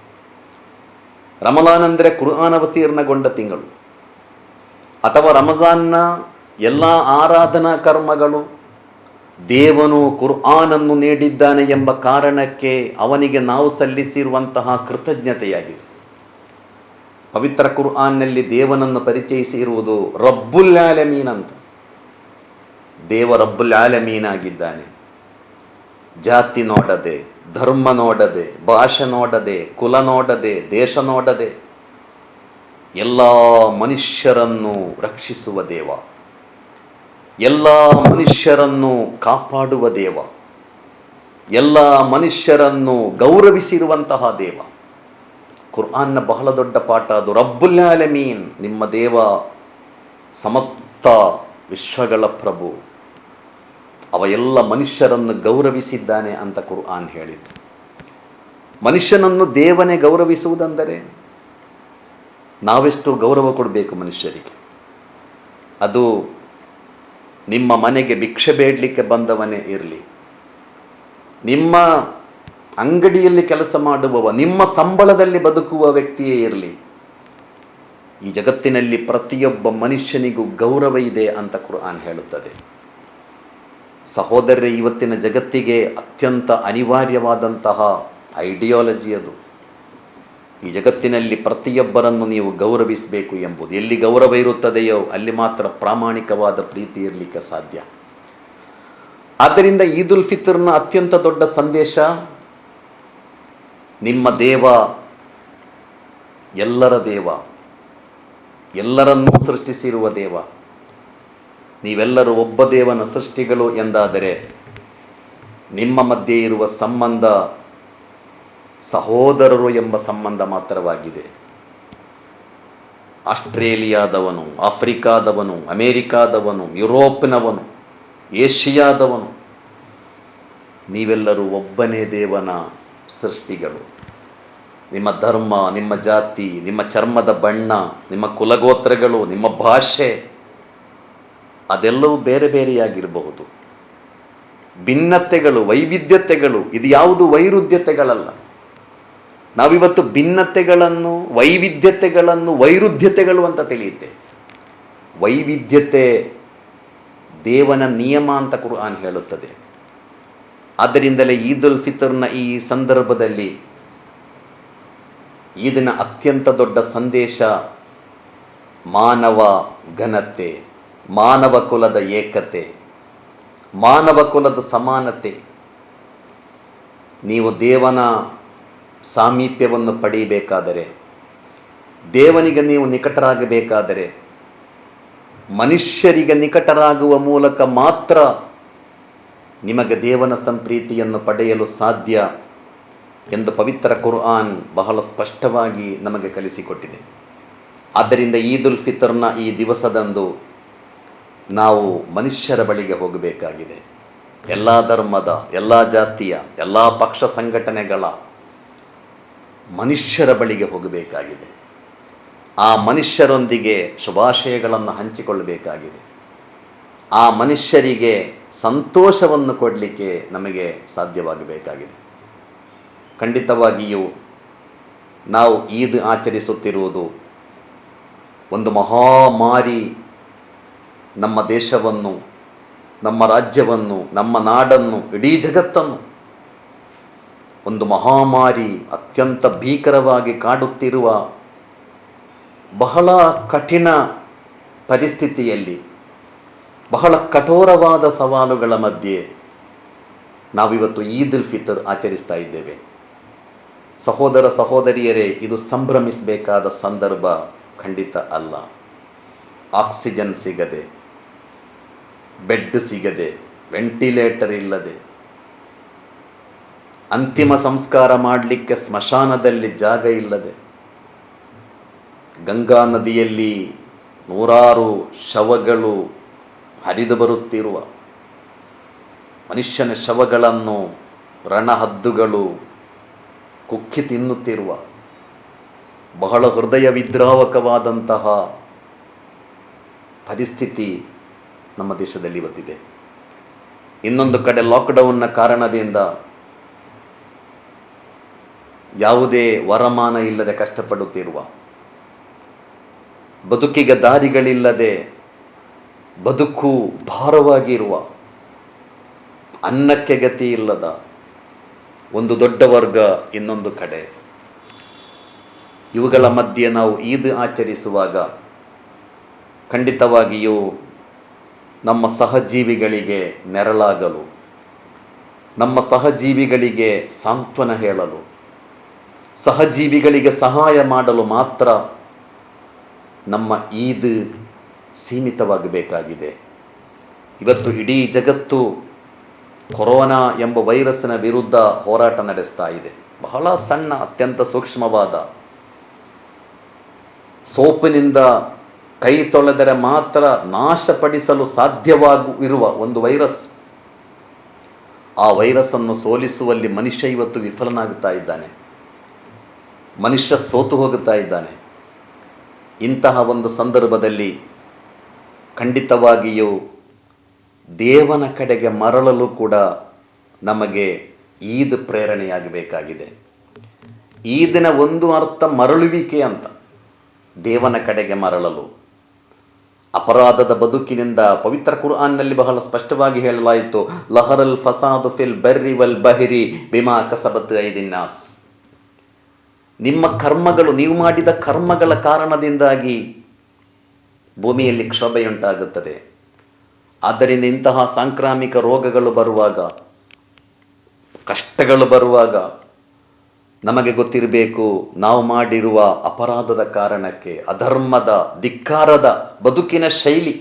ರಮಲಾನ್ ಅಂದರೆ ಕುರ್ಆನ್ ಅವತೀರ್ಣಗೊಂಡ ತಿಂಗಳು, ಅಥವಾ ರಮಜಾನ್ನ ಎಲ್ಲ ಆರಾಧನಾ ಕರ್ಮಗಳು ದೇವನು ಕುರ್ಆನನ್ನು ನೀಡಿದ್ದಾನೆ ಎಂಬ ಕಾರಣಕ್ಕೆ ಅವನಿಗೆ ನಾವು ಸಲ್ಲಿಸಿರುವಂತಹ ಕೃತಜ್ಞತೆಯಾಗಿದೆ. ಪವಿತ್ರ ಕುರ್ಆನ್ನಲ್ಲಿ ದೇವನನ್ನು ಪರಿಚಯಿಸಿರುವುದು ರಬ್ಬುಲ್ ಆಲಮೀನ್ ಅಂತ. ದೇವ ರಬ್ಬುಲ್ ಆಲಮೀನ್ ಆಗಿದ್ದಾನೆ. ಜಾತಿ ನೋಡದೆ, ಧರ್ಮ ನೋಡದೆ, ಭಾಷೆ ನೋಡದೆ, ಕುಲ ನೋಡದೆ, ದೇಶ ನೋಡದೆ ಎಲ್ಲ ಮನುಷ್ಯರನ್ನು ರಕ್ಷಿಸುವ ದೇವ, ಎಲ್ಲ ಮನುಷ್ಯರನ್ನು ಕಾಪಾಡುವ ದೇವ, ಎಲ್ಲ ಮನುಷ್ಯರನ್ನು ಗೌರವಿಸಿರುವಂತಹ ದೇವ. ಕುರ್ಆನ್ನ ಬಹಳ ದೊಡ್ಡ ಪಾಠ ಅದು. ರಬ್ಬುಲ್ ಆಲಮೀನ್, ನಿಮ್ಮ ದೇವ ಸಮಸ್ತ ವಿಶ್ವಗಳ ಪ್ರಭು, ಅವ ಎಲ್ಲ ಮನುಷ್ಯರನ್ನು ಗೌರವಿಸಿದ್ದಾನೆ ಅಂತ ಕುರ್ಆನ್ ಹೇಳಿತು. ಮನುಷ್ಯನನ್ನು ದೇವನೇ ಗೌರವಿಸುವುದೆಂದರೆ ನಾವೆಷ್ಟು ಗೌರವ ಕೊಡಬೇಕು ಮನುಷ್ಯರಿಗೆ. ಅದು ನಿಮ್ಮ ಮನೆಗೆ ಭಿಕ್ಷೆ ಬೇಡಲಿಕ್ಕೆ ಬಂದವನೇ ಇರಲಿ, ನಿಮ್ಮ ಅಂಗಡಿಯಲ್ಲಿ ಕೆಲಸ ಮಾಡುವವ, ನಿಮ್ಮ ಸಂಬಳದಲ್ಲಿ ಬದುಕುವ ವ್ಯಕ್ತಿಯೇ ಇರಲಿ, ಈ ಜಗತ್ತಿನಲ್ಲಿ ಪ್ರತಿಯೊಬ್ಬ ಮನುಷ್ಯನಿಗೂ ಗೌರವ ಇದೆ ಅಂತ ಕುರ್ಆನ್ ಹೇಳುತ್ತದೆ. ಸಹೋದರರೇ, ಇವತ್ತಿನ ಜಗತ್ತಿಗೆ ಅತ್ಯಂತ ಅನಿವಾರ್ಯವಾದಂತಹ ಐಡಿಯಾಲಜಿ ಅದು. ಈ ಜಗತ್ತಿನಲ್ಲಿ ಪ್ರತಿಯೊಬ್ಬರನ್ನು ನೀವು ಗೌರವಿಸಬೇಕು ಎಂಬುದು. ಎಲ್ಲಿ ಗೌರವ ಇರುತ್ತದೆಯೋ ಅಲ್ಲಿ ಮಾತ್ರ ಪ್ರಾಮಾಣಿಕವಾದ ಪ್ರೀತಿ ಇರಲಿಕ್ಕೆ ಸಾಧ್ಯ. ಆದ್ದರಿಂದ ಈದ್ ಉಲ್ ಫಿತರ್ನ ಅತ್ಯಂತ ದೊಡ್ಡ ಸಂದೇಶ, ನಿಮ್ಮ ದೇವ ಎಲ್ಲರ ದೇವ, ಎಲ್ಲರನ್ನೂ ಸೃಷ್ಟಿಸಿರುವ ದೇವ. ನೀವೆಲ್ಲರೂ ಒಬ್ಬ ದೇವನ ಸೃಷ್ಟಿಗಳು ಎಂದಾದರೆ ನಿಮ್ಮ ಮಧ್ಯೆ ಇರುವ ಸಂಬಂಧ ಸಹೋದರರು ಎಂಬ ಸಂಬಂಧ ಮಾತ್ರವಾಗಿದೆ. ಆಸ್ಟ್ರೇಲಿಯಾದವನು, ಆಫ್ರಿಕಾದವನು, ಅಮೇರಿಕಾದವನು, ಯುರೋಪ್ನವನು, ಏಷ್ಯಾದವನು, ನೀವೆಲ್ಲರೂ ಒಬ್ಬನೇ ದೇವನ ಸೃಷ್ಟಿಗಳು. ನಿಮ್ಮ ಧರ್ಮ, ನಿಮ್ಮ ಜಾತಿ, ನಿಮ್ಮ ಚರ್ಮದ ಬಣ್ಣ, ನಿಮ್ಮ ಕುಲಗೋತ್ರಗಳು, ನಿಮ್ಮ ಭಾಷೆ ಅದೆಲ್ಲವೂ ಬೇರೆ ಬೇರೆಯಾಗಿರಬಹುದು. ಭಿನ್ನತೆಗಳು, ವೈವಿಧ್ಯತೆಗಳು, ಇದು ಯಾವುದು ವೈರುಧ್ಯತೆಗಳಲ್ಲ. ನಾವಿವತ್ತು ಭಿನ್ನತೆಗಳನ್ನು, ವೈವಿಧ್ಯತೆಗಳನ್ನು ವೈರುಧ್ಯತೆಗಳು ಅಂತ ತಿಳಿಯುತ್ತೇವೆ. ವೈವಿಧ್ಯತೆ ದೇವನ ನಿಯಮ ಅಂತ ಕುರ್ಆನ್ ಹೇಳುತ್ತದೆ. ಆದ್ದರಿಂದಲೇ ಈದ್ ಉಲ್ ಫಿತರ್ನ ಈ ಸಂದರ್ಭದಲ್ಲಿ ಈದಿನ ಅತ್ಯಂತ ದೊಡ್ಡ ಸಂದೇಶ ಮಾನವ ಘನತೆ, ಮಾನವ ಕುಲದ ಏಕತೆ, ಮಾನವ ಕುಲದ ಸಮಾನತೆ. ನೀವು ದೇವನ ಸಾಮೀಪ್ಯವನ್ನು ಪಡೆಯಬೇಕಾದರೆ, ದೇವನಿಗೆ ನೀವು ನಿಕಟರಾಗಬೇಕಾದರೆ, ಮನುಷ್ಯರಿಗೆ ನಿಕಟರಾಗುವ ಮೂಲಕ ಮಾತ್ರ ನಿಮಗೆ ದೇವನ ಸಂಪ್ರೀತಿಯನ್ನು ಪಡೆಯಲು ಸಾಧ್ಯ ಎಂದು ಪವಿತ್ರ ಕುರ್ಆನ್ ಬಹಳ ಸ್ಪಷ್ಟವಾಗಿ ನಮಗೆ ಕಲಿಸಿಕೊಟ್ಟಿದೆ. ಆದ್ದರಿಂದ ಈದುಲ್ ಫಿತರ್ನ ಈ ದಿವಸದಂದು ನಾವು ಮನುಷ್ಯರ ಬಳಿಗೆ ಹೋಗಬೇಕಾಗಿದೆ. ಎಲ್ಲ ಧರ್ಮದ, ಎಲ್ಲ ಜಾತಿಯ, ಎಲ್ಲ ಪಕ್ಷ ಸಂಘಟನೆಗಳ ಮನುಷ್ಯರ ಬಳಿಗೆ ಹೋಗಬೇಕಾಗಿದೆ. ಆ ಮನುಷ್ಯರೊಂದಿಗೆ ಶುಭಾಶಯಗಳನ್ನು ಹಂಚಿಕೊಳ್ಳಬೇಕಾಗಿದೆ. ಆ ಮನುಷ್ಯರಿಗೆ ಸಂತೋಷವನ್ನು ಕೊಡಲಿಕ್ಕೆ ನಮಗೆ ಸಾಧ್ಯವಾಗಬೇಕಾಗಿದೆ. ಖಂಡಿತವಾಗಿಯೂ ನಾವು ಈದ್ ಆಚರಿಸುತ್ತಿರುವುದು ಒಂದು ಮಹಾಮಾರಿ ನಮ್ಮ ದೇಶವನ್ನು, ನಮ್ಮ ರಾಜ್ಯವನ್ನು, ನಮ್ಮ ನಾಡನ್ನು, ಇಡೀ ಜಗತ್ತನ್ನು ಒಂದು ಮಹಾಮಾರಿ ಅತ್ಯಂತ ಭೀಕರವಾಗಿ ಕಾಡುತ್ತಿರುವ ಬಹಳ ಕಠಿಣ ಪರಿಸ್ಥಿತಿಯಲ್ಲಿ, ಬಹಳ ಕಠೋರವಾದ ಸವಾಲುಗಳ ಮಧ್ಯೆ ನಾವಿವತ್ತು ಈದುಲ್ ಫಿತರ್ ಆಚರಿಸ್ತಾ ಇದ್ದೇವೆ. ಸಹೋದರ ಸಹೋದರಿಯರೇ, ಇದು ಸಂಭ್ರಮಿಸಬೇಕಾದ ಸಂದರ್ಭ ಖಂಡಿತ ಅಲ್ಲ. ಆಕ್ಸಿಜನ್ ಸಿಗದೆ, ಬೆಡ್ ಸಿಗದೆ, ವೆಂಟಿಲೇಟರ್ ಇಲ್ಲದೆ, ಅಂತಿಮ ಸಂಸ್ಕಾರ ಮಾಡಲಿಕ್ಕೆ ಸ್ಮಶಾನದಲ್ಲಿ ಜಾಗ ಇಲ್ಲದೆ, ಗಂಗಾ ನದಿಯಲ್ಲಿ ನೂರಾರು ಶವಗಳು ಹರಿದು ಬರುತ್ತಿರುವ, ಮನುಷ್ಯನ ಶವಗಳನ್ನು ರಣಹದ್ದುಗಳು ಕುಕ್ಕಿ ತಿನ್ನುತ್ತಿರುವ ಬಹಳ ಹೃದಯ ವಿದ್ರಾವಕವಾದಂತಹ ಪರಿಸ್ಥಿತಿ ನಮ್ಮ ದೇಶದಲ್ಲಿ ಇವತ್ತಿದೆ. ಇನ್ನೊಂದು ಕಡೆ ಲಾಕ್ಡೌನ್ನ ಕಾರಣದಿಂದ ಯಾವುದೇ ವರಮಾನ ಇಲ್ಲದೆ ಕಷ್ಟಪಡುತ್ತಿರುವ, ಬದುಕಿಗೆ ದಾರಿಗಳಿಲ್ಲದೆ ಬದುಕು ಭಾರವಾಗಿರುವ, ಅನ್ನಕ್ಕೆ ಗತಿ ಇಲ್ಲದ ಒಂದು ದೊಡ್ಡ ವರ್ಗ ಇನ್ನೊಂದು ಕಡೆ. ಇವುಗಳ ಮಧ್ಯೆ ನಾವು ಈದ್ ಆಚರಿಸುವಾಗ ಖಂಡಿತವಾಗಿಯೂ ನಮ್ಮ ಸಹಜೀವಿಗಳಿಗೆ ನೆರಳಾಗಲು, ನಮ್ಮ ಸಹಜೀವಿಗಳಿಗೆ ಸಾಂತ್ವನ ಹೇಳಲು, ಸಹಜೀವಿಗಳಿಗೆ ಸಹಾಯ ಮಾಡಲು ಮಾತ್ರ ನಮ್ಮ ಈದ್ ಸೀಮಿತವಾಗಬೇಕಾಗಿದೆ. ಇವತ್ತು ಇಡೀ ಜಗತ್ತು ಕೊರೋನಾ ಎಂಬ ವೈರಸ್ಸಿನ ವಿರುದ್ಧ ಹೋರಾಟ ನಡೆಸ್ತಾ ಇದೆ. ಬಹಳ ಸಣ್ಣ, ಅತ್ಯಂತ ಸೂಕ್ಷ್ಮವಾದ ಸೋಪಿನಿಂದ ಕೈ ತೊಳೆದರೆ ಮಾತ್ರ ನಾಶಪಡಿಸಲು ಸಾಧ್ಯವಾಗಿರುವ ಒಂದು ವೈರಸ್. ಆ ವೈರಸ್ಸನ್ನು ಸೋಲಿಸುವಲ್ಲಿ ಮನುಷ್ಯ ಇವತ್ತು ವಿಫಲನಾಗುತ್ತಾ ಇದ್ದಾನೆ, ಮನುಷ್ಯ ಸೋತು ಹೋಗುತ್ತಾ ಇದ್ದಾನೆ. ಇಂತಹ ಒಂದು ಸಂದರ್ಭದಲ್ಲಿ ಖಂಡಿತವಾಗಿಯೂ ದೇವನ ಕಡೆಗೆ ಮರಳಲು ಕೂಡ ನಮಗೆ ಈದ್ ಪ್ರೇರಣೆಯಾಗಬೇಕಾಗಿದೆ. ಈದಿನ ಒಂದು ಅರ್ಥ ಮರಳುವಿಕೆ ಅಂತ. ದೇವನ ಕಡೆಗೆ ಮರಳಲು, ಅಪರಾಧದ ಬದುಕಿನಿಂದ ಪವಿತ್ರ ಕುರ್ಆನ್ನಲ್ಲಿ ಬಹಳ ಸ್ಪಷ್ಟವಾಗಿ ಹೇಳಲಾಯಿತು, ಲಹರಲ್ ಫಸಾದು ಫಿಲ್ ಬರ್ರಿ ವಲ್ ಬಹಿರಿ ಬಿಮಾ ಕಸಬತ್ ಐದಿನ್ನಾಸ್. ನಿಮ್ಮ ಕರ್ಮಗಳು, ನೀವು ಮಾಡಿದ ಕರ್ಮಗಳ ಕಾರಣದಿಂದಾಗಿ ಭೂಮಿಯಲ್ಲಿ ಕ್ಷೋಭೆಯುಂಟಾಗುತ್ತದೆ. ಆದ್ದರಿಂದ ಇಂತಹ ಸಾಂಕ್ರಾಮಿಕ ರೋಗಗಳು ಬರುವಾಗ, ಕಷ್ಟಗಳು ಬರುವಾಗ ನಮಗೆ ಗೊತ್ತಿರಬೇಕು, ನಾವು ಮಾಡಿರುವ ಅಪರಾಧದ ಕಾರಣಕ್ಕೆ, ಅಧರ್ಮದ, ಧಿಕ್ಕಾರದ ಬದುಕಿನ ಶೈಲಿ,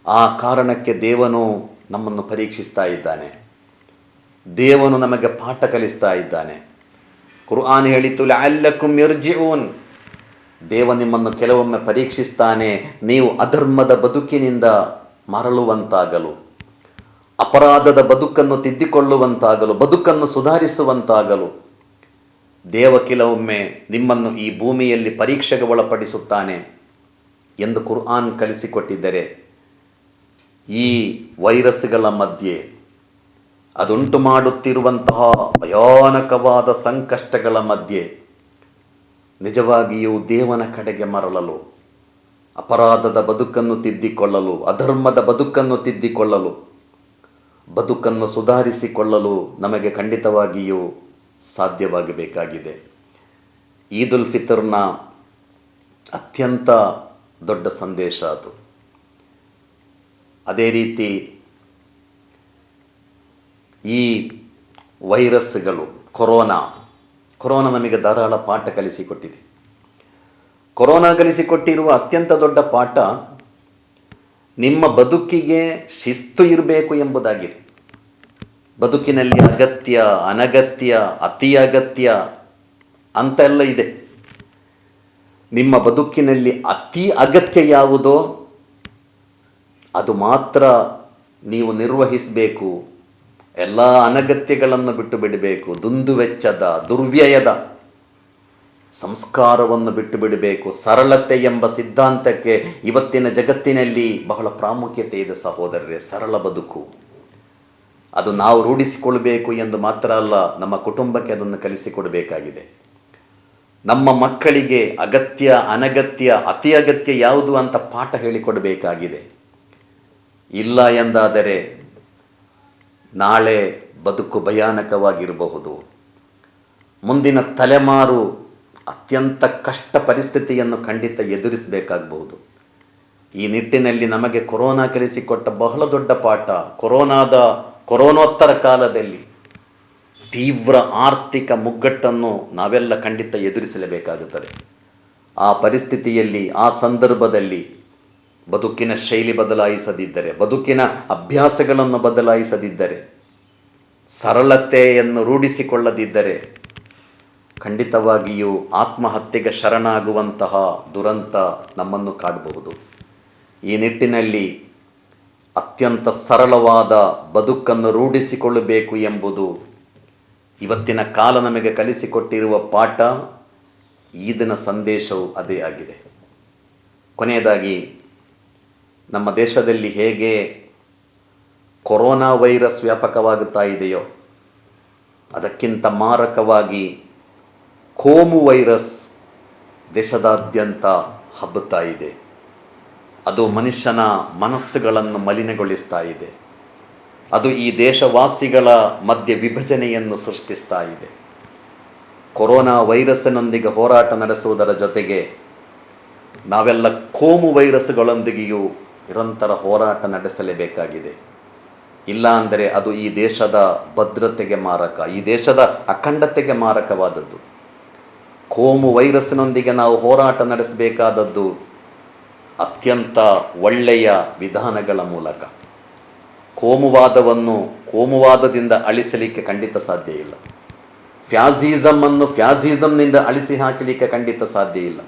ಆ ಕಾರಣಕ್ಕೆ ದೇವನು ನಮ್ಮನ್ನು ಪರೀಕ್ಷಿಸ್ತಾ ಇದ್ದಾನೆ. ದೇವನು ನಮಗೆ ಪಾಠ ಕಲಿಸ್ತಾ ಇದ್ದಾನೆ. ಕುರ್ಆನ್ ಹೇಳಿತು, ಲಅಲ್ಲಕುಂ ಯರ್ಜಿಊನ್. ದೇವ ನಿಮ್ಮನ್ನು ಕೆಲವೊಮ್ಮೆ ಪರೀಕ್ಷಿಸ್ತಾನೆ, ನೀವು ಅಧರ್ಮದ ಬದುಕಿನಿಂದ ಮರಳುವಂತಾಗಲು, ಅಪರಾಧದ ಬದುಕನ್ನು ತಿದ್ದಿಕೊಳ್ಳುವಂತಾಗಲು, ಬದುಕನ್ನು ಸುಧಾರಿಸುವಂತಾಗಲು ದೇವ ಕೆಲವೊಮ್ಮೆ ನಿಮ್ಮನ್ನು ಈ ಭೂಮಿಯಲ್ಲಿ ಪರೀಕ್ಷೆಗೆ ಒಳಪಡಿಸುತ್ತಾನೆ ಎಂದು ಕುರ್ಆನ್ ಕಲಿಸಿಕೊಟ್ಟಿದ್ದರೆ, ಈ ವೈರಸ್ಗಳ ಮಧ್ಯೆ ಅದುಂಟು ಮಾಡುತ್ತಿರುವಂತಹ ಭಯಾನಕವಾದ ಸಂಕಷ್ಟಗಳ ಮಧ್ಯೆ ನಿಜವಾಗಿಯೂ ದೇವನ ಕಡೆಗೆ ಮರಳಲು, ಅಪರಾಧದ ಬದುಕನ್ನು ತಿದ್ದಿಕೊಳ್ಳಲು, ಅಧರ್ಮದ ಬದುಕನ್ನು ತಿದ್ದಿಕೊಳ್ಳಲು, ಬದುಕನ್ನು ಸುಧಾರಿಸಿಕೊಳ್ಳಲು ನಮಗೆ ಖಂಡಿತವಾಗಿಯೂ ಸಾಧ್ಯವಾಗಬೇಕಾಗಿದೆ. ಈದುಲ್ ಫಿತರ್ನ ಅತ್ಯಂತ ದೊಡ್ಡ ಸಂದೇಶ ಅದು. ಅದೇ ರೀತಿ ಈ ವೈರಸ್ಗಳು, ಕೊರೋನಾ ನಮಗೆ ಧಾರಾಳ ಪಾಠ ಕಲಿಸಿಕೊಟ್ಟಿದೆ. ಕೊರೋನಾ ಕಲಿಸಿಕೊಟ್ಟಿರುವ ಅತ್ಯಂತ ದೊಡ್ಡ ಪಾಠ ನಿಮ್ಮ ಬದುಕಿಗೆ ಶಿಸ್ತು ಇರಬೇಕು ಎಂಬುದಾಗಿದೆ. ಬದುಕಿನಲ್ಲಿ ಅಗತ್ಯ, ಅನಗತ್ಯ, ಅತಿ ಅಗತ್ಯ ಅಂತೆಲ್ಲ ಇದೆ. ನಿಮ್ಮ ಬದುಕಿನಲ್ಲಿ ಅತಿ ಅಗತ್ಯ ಯಾವುದೋ ಅದು ಮಾತ್ರ ನೀವು ನಿರ್ವಹಿಸಬೇಕು. ಎಲ್ಲ ಅನಗತ್ಯಗಳನ್ನು ಬಿಟ್ಟು ಬಿಡಬೇಕು. ದುಂದುವೆಚ್ಚದ, ದುರ್ವ್ಯಯದ ಸಂಸ್ಕಾರವನ್ನು ಬಿಟ್ಟು ಬಿಡಬೇಕು. ಸರಳತೆ ಎಂಬ ಸಿದ್ಧಾಂತಕ್ಕೆ ಇವತ್ತಿನ ಜಗತ್ತಿನಲ್ಲಿ ಬಹಳ ಪ್ರಾಮುಖ್ಯತೆ ಇದೆ ಸಹೋದರರೇ. ಸರಳ ಬದುಕು ಅದು ನಾವು ರೂಢಿಸಿಕೊಳ್ಬೇಕು ಎಂದು ಮಾತ್ರ ಅಲ್ಲ, ನಮ್ಮ ಕುಟುಂಬಕ್ಕೆ ಅದನ್ನು ಕಲಿಸಿಕೊಡಬೇಕಾಗಿದೆ. ನಮ್ಮ ಮಕ್ಕಳಿಗೆ ಅಗತ್ಯ, ಅನಗತ್ಯ, ಅತಿ ಅಗತ್ಯ ಯಾವುದು ಅಂತ ಪಾಠ ಹೇಳಿಕೊಡಬೇಕಾಗಿದೆ. ಇಲ್ಲ ಎಂದಾದರೆ ನಾಳೆ ಬದುಕು ಭಯಾನಕವಾಗಿರಬಹುದು. ಮುಂದಿನ ತಲೆಮಾರು ಅತ್ಯಂತ ಕಷ್ಟ ಪರಿಸ್ಥಿತಿಯನ್ನು ಖಂಡಿತ ಎದುರಿಸಬೇಕಾಗಬಹುದು. ಈ ನಿಟ್ಟಿನಲ್ಲಿ ನಮಗೆ ಕೊರೋನಾ ಕಲಿಸಿಕೊಟ್ಟ ಬಹಳ ದೊಡ್ಡ ಪಾಠ, ಕೊರೋನೋತ್ತರ ಕಾಲದಲ್ಲಿ ತೀವ್ರ ಆರ್ಥಿಕ ಮುಗ್ಗಟ್ಟನ್ನು ನಾವೆಲ್ಲ ಖಂಡಿತ ಎದುರಿಸಲೇಬೇಕಾಗುತ್ತದೆ. ಆ ಪರಿಸ್ಥಿತಿಯಲ್ಲಿ, ಆ ಸಂದರ್ಭದಲ್ಲಿ ಬದುಕಿನ ಶೈಲಿ ಬದಲಾಯಿಸದಿದ್ದರೆ, ಬದುಕಿನ ಅಭ್ಯಾಸಗಳನ್ನು ಬದಲಾಯಿಸದಿದ್ದರೆ, ಸರಳತೆಯನ್ನು ರೂಢಿಸಿಕೊಳ್ಳದಿದ್ದರೆ ಖಂಡಿತವಾಗಿಯೂ ಆತ್ಮಹತ್ಯೆಗೆ ಶರಣಾಗುವಂತಹ ದುರಂತ ನಮ್ಮನ್ನು ಕಾಡಬಹುದು. ಈ ನಿಟ್ಟಿನಲ್ಲಿ ಅತ್ಯಂತ ಸರಳವಾದ ಬದುಕನ್ನು ರೂಢಿಸಿಕೊಳ್ಳಬೇಕು ಎಂಬುದು ಇವತ್ತಿನ ಕಾಲ ನಮಗೆ ಕಲಿಸಿಕೊಟ್ಟಿರುವ ಪಾಠ. ಈದಿನ ಸಂದೇಶವು ಅದೇ ಆಗಿದೆ. ಕೊನೆಯದಾಗಿ, ನಮ್ಮ ದೇಶದಲ್ಲಿ ಹೇಗೆ ಕೊರೋನಾ ವೈರಸ್ ವ್ಯಾಪಕವಾಗುತ್ತಾ ಇದೆಯೋ ಅದಕ್ಕಿಂತ ಮಾರಕವಾಗಿ ಕೋಮು ವೈರಸ್ ದೇಶದಾದ್ಯಂತ ಹಬ್ಬುತ್ತಾ ಇದೆ. ಅದು ಮನುಷ್ಯನ ಮನಸ್ಸುಗಳನ್ನು ಮಲಿನಗೊಳಿಸ್ತಾ ಇದೆ. ಅದು ಈ ದೇಶವಾಸಿಗಳ ಮಧ್ಯೆ ವಿಭಜನೆಯನ್ನು ಸೃಷ್ಟಿಸ್ತಾ ಇದೆ. ಕೊರೋನಾ ವೈರಸ್ಸಿನೊಂದಿಗೆ ಹೋರಾಟ ನಡೆಸುವುದರ ಜೊತೆಗೆ ನಾವೆಲ್ಲ ಕೋಮು ವೈರಸ್ಗಳೊಂದಿಗೆಯೂ ನಿರಂತರ ಹೋರಾಟ ನಡೆಸಲೇಬೇಕಾಗಿದೆ. ಇಲ್ಲ ಅಂದರೆ ಅದು ಈ ದೇಶದ ಭದ್ರತೆಗೆ ಮಾರಕ, ಈ ದೇಶದ ಅಖಂಡತೆಗೆ ಮಾರಕವಾದದ್ದು. ಕೋಮು ವೈರಸ್ಸಿನೊಂದಿಗೆ ನಾವು ಹೋರಾಟ ನಡೆಸಬೇಕಾದದ್ದು ಅತ್ಯಂತ ಒಳ್ಳೆಯ ವಿಧಾನಗಳ ಮೂಲಕ. ಕೋಮುವಾದದಿಂದ ಅಳಿಸಲಿಕ್ಕೆ ಖಂಡಿತ ಸಾಧ್ಯ ಇಲ್ಲ. ಫ್ಯಾಸಿಸಮನ್ನು ಫ್ಯಾಸಿಸಮ್ನಿಂದ ಅಳಿಸಿ ಹಾಕಲಿಕ್ಕೆ ಖಂಡಿತ ಸಾಧ್ಯ ಇಲ್ಲ.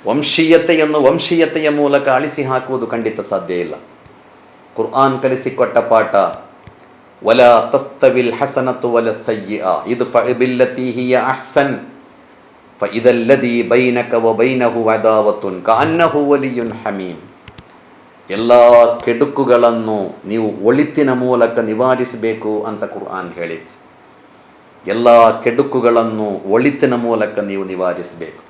ವಂಶೀಯತೆಯನ್ನು ವಂಶೀಯತೆಯ ಮೂಲಕ ಅಳಿಸಿ ಹಾಕುವುದು ಖಂಡಿತ ಸಾಧ್ಯ ಇಲ್ಲ. ಕುರ್ಆನ್ ಕಲಿಸಿಕೊಟ್ಟ ಪಾಠ, ವಲ ತಸ್ತವಿಲ್ ಹಸನತು ವಲ ಸಯ್ಯಿಅ ಇದ್ಫಾ ಬಿಲ್ಲತಿ ಹಿಯ ಅಹ್ಸನ್ ಫಇದಲ್ಲದಿ ಬೈನಕ ವ ಬೈನಹು ಅದಾವತುನ್ ಕಅನ್ನಹು ವಲಿಯುನ್ ಹಮೀಮ್. ಎಲ್ಲ ಕೆಡುಕುಗಳನ್ನು ನೀವು ಒಳಿತಿನ ಮೂಲಕ ನಿವಾರಿಸಬೇಕು ಅಂತ ಕುರ್ಆನ್ ಹೇಳಿತು. ಎಲ್ಲ ಕೆಡುಕುಗಳನ್ನು ಒಳಿತಿನ ಮೂಲಕ ನೀವು ನಿವಾರಿಸಬೇಕು.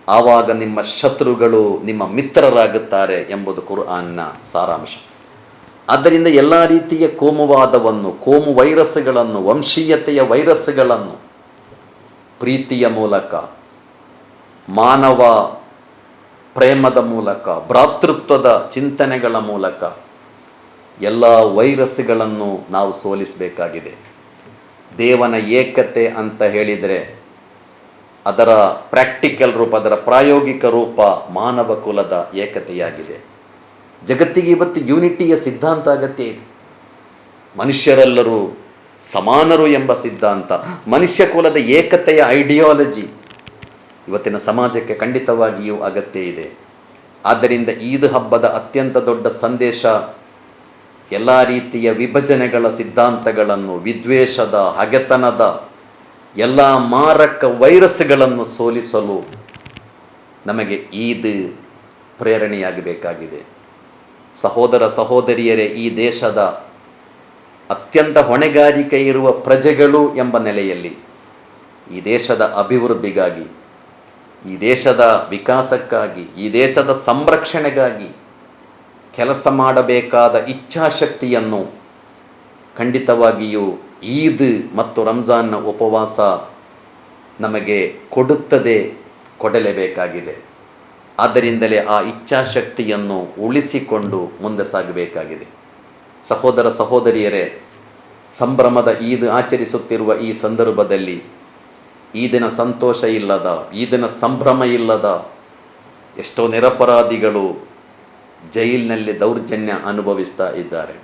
ಆವಾಗ ನಿಮ್ಮ ಶತ್ರುಗಳು ನಿಮ್ಮ ಮಿತ್ರರಾಗುತ್ತಾರೆ ಎಂಬುದು ಕುರ್ಆನ್ನ ಸಾರಾಂಶ. ಆದ್ದರಿಂದ ಎಲ್ಲ ರೀತಿಯ ಕೋಮುವಾದವನ್ನು, ಕೋಮು ವೈರಸ್ಗಳನ್ನು, ವಂಶೀಯತೆಯ ವೈರಸ್ಗಳನ್ನು ಪ್ರೀತಿಯ ಮೂಲಕ, ಮಾನವ ಪ್ರೇಮದ ಮೂಲಕ, ಭ್ರಾತೃತ್ವದ ಚಿಂತನೆಗಳ ಮೂಲಕ ಎಲ್ಲ ವೈರಸ್ಗಳನ್ನು ನಾವು ಸೋಲಿಸಬೇಕಾಗಿದೆ. ದೇವನ ಏಕತೆ ಅಂತ ಹೇಳಿದರೆ ಅದರ ಪ್ರಾಕ್ಟಿಕಲ್ ರೂಪ, ಅದರ ಪ್ರಾಯೋಗಿಕ ರೂಪ ಮಾನವ ಕುಲದ ಏಕತೆಯಾಗಿದೆ. ಜಗತ್ತಿಗೆ ಇವತ್ತು ಯೂನಿಟಿಯ ಸಿದ್ಧಾಂತ ಅಗತ್ಯ ಇದೆ. ಮನುಷ್ಯರೆಲ್ಲರೂ ಸಮಾನರು ಎಂಬ ಸಿದ್ಧಾಂತ, ಮನುಷ್ಯ ಕುಲದ ಏಕತೆಯ ಐಡಿಯಾಲಜಿ ಇವತ್ತಿನ ಸಮಾಜಕ್ಕೆ ಖಂಡಿತವಾಗಿಯೂ ಅಗತ್ಯ ಇದೆ. ಆದ್ದರಿಂದ ಈದ್ ಹಬ್ಬದ ಅತ್ಯಂತ ದೊಡ್ಡ ಸಂದೇಶ ಎಲ್ಲ ರೀತಿಯ ವಿಭಜನೆಗಳ ಸಿದ್ಧಾಂತಗಳನ್ನು, ವಿದ್ವೇಷದ, ಹಗೆತನದ ಎಲ್ಲ ಮಾರಕ ವೈರಸ್ಗಳನ್ನು ಸೋಲಿಸಲು ನಮಗೆ ಈದ್ ಪ್ರೇರಣೆಯಾಗಬೇಕಾಗಿದೆ. ಸಹೋದರ ಸಹೋದರಿಯರೇ, ಈ ದೇಶದ ಅತ್ಯಂತ ಹೊಣೆಗಾರಿಕೆ ಇರುವ ಪ್ರಜೆಗಳು ಎಂಬ ನೆಲೆಯಲ್ಲಿ ಈ ದೇಶದ ಅಭಿವೃದ್ಧಿಗಾಗಿ, ಈ ದೇಶದ ವಿಕಾಸಕ್ಕಾಗಿ, ಈ ದೇಶದ ಸಂರಕ್ಷಣೆಗಾಗಿ ಕೆಲಸ ಮಾಡಬೇಕಾದ ಇಚ್ಛಾಶಕ್ತಿಯನ್ನು ಖಂಡಿತವಾಗಿಯೂ ಈದ್ ಮತ್ತು ರಂಜಾನ್ನ ಉಪವಾಸ ನಮಗೆ ಕೊಡಲೇಬೇಕಾಗಿದೆ. ಆದ್ದರಿಂದಲೇ ಆ ಇಚ್ಛಾಶಕ್ತಿಯನ್ನು ಉಳಿಸಿಕೊಂಡು ಮುಂದೆ ಸಾಗಬೇಕಾಗಿದೆ. ಸಹೋದರ ಸಹೋದರಿಯರೇ, ಸಂಭ್ರಮದ ಈದ್ ಆಚರಿಸುತ್ತಿರುವ ಈ ಸಂದರ್ಭದಲ್ಲಿ ಈದಿನ ಸಂತೋಷ ಇಲ್ಲದ, ಈದಿನ ಸಂಭ್ರಮ ಇಲ್ಲದ ಎಷ್ಟೋ ನಿರಪರಾಧಿಗಳು ಜೈಲಿನಲ್ಲಿ ದೌರ್ಜನ್ಯ ಅನುಭವಿಸ್ತಾ ಇದ್ದಾರೆ.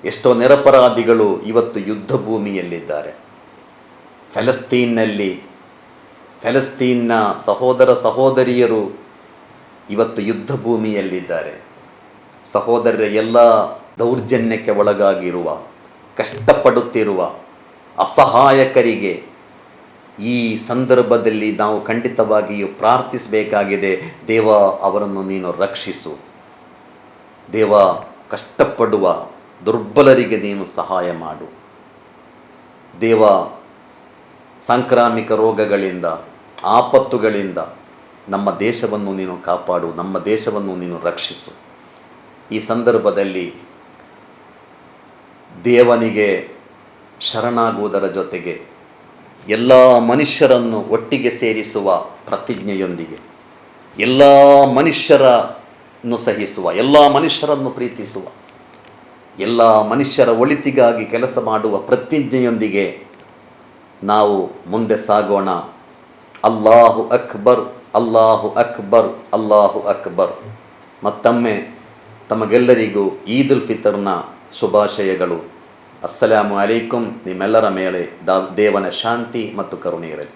ಎಷ್ಟೋ ನಿರಪರಾಧಿಗಳು ಇವತ್ತು ಯುದ್ಧ ಭೂಮಿಯಲ್ಲಿದ್ದಾರೆ. ಫೆಲಸ್ತೀನ್ನ ಸಹೋದರ ಸಹೋದರಿಯರು ಇವತ್ತು ಯುದ್ಧ ಭೂಮಿಯಲ್ಲಿದ್ದಾರೆ. ಸಹೋದರರ ಎಲ್ಲ ದೌರ್ಜನ್ಯಕ್ಕೆ ಒಳಗಾಗಿರುವ, ಕಷ್ಟಪಡುತ್ತಿರುವ ಅಸಹಾಯಕರಿಗೆ ಈ ಸಂದರ್ಭದಲ್ಲಿ ನಾವು ಖಂಡಿತವಾಗಿಯೂ ಪ್ರಾರ್ಥಿಸಬೇಕಾಗಿದೆ. ದೇವ, ಅವರನ್ನು ನೀನು ರಕ್ಷಿಸು. ದೇವ, ಕಷ್ಟಪಡುವ ದುರ್ಬಲರಿಗೆ ನೀನು ಸಹಾಯ ಮಾಡು. ದೇವ, ಸಾಂಕ್ರಾಮಿಕ ರೋಗಗಳಿಂದ, ಆಪತ್ತುಗಳಿಂದ ನಮ್ಮ ದೇಶವನ್ನು ನೀನು ಕಾಪಾಡು, ನಮ್ಮ ದೇಶವನ್ನು ನೀನು ರಕ್ಷಿಸು. ಈ ಸಂದರ್ಭದಲ್ಲಿ ದೇವನಿಗೆ ಶರಣಾಗುವುದರ ಜೊತೆಗೆ ಎಲ್ಲ ಮನುಷ್ಯರನ್ನು ಒಟ್ಟಿಗೆ ಸೇರಿಸುವ ಪ್ರತಿಜ್ಞೆಯೊಂದಿಗೆ, ಎಲ್ಲ ಮನುಷ್ಯರನ್ನು ಸಹಿಸುವ, ಎಲ್ಲ ಮನುಷ್ಯರನ್ನು ಪ್ರೀತಿಸುವ, ಎಲ್ಲ ಮನುಷ್ಯರ ಒಳಿತಿಗಾಗಿ ಕೆಲಸ ಮಾಡುವ ಪ್ರತಿಜ್ಞೆಯೊಂದಿಗೆ ನಾವು ಮುಂದೆ ಸಾಗೋಣ. ಅಲ್ಲಾಹು ಅಕ್ಬರ್, ಅಲ್ಲಾಹು ಅಕ್ಬರ್, ಅಲ್ಲಾಹು ಅಕ್ಬರ್. ಮತ್ತೊಮ್ಮೆ ತಮಗೆಲ್ಲರಿಗೂ ಈದ್ ಉಲ್ ಫಿತರ್ನ ಶುಭಾಶಯಗಳು. ಅಸ್ಸಲಾಮು ಅಲೈಕುಂ. ನಿಮ್ಮೆಲ್ಲರ ಮೇಲೆ ದೇವನ ಶಾಂತಿ ಮತ್ತು ಕರುಣೆ ಇರಲಿ.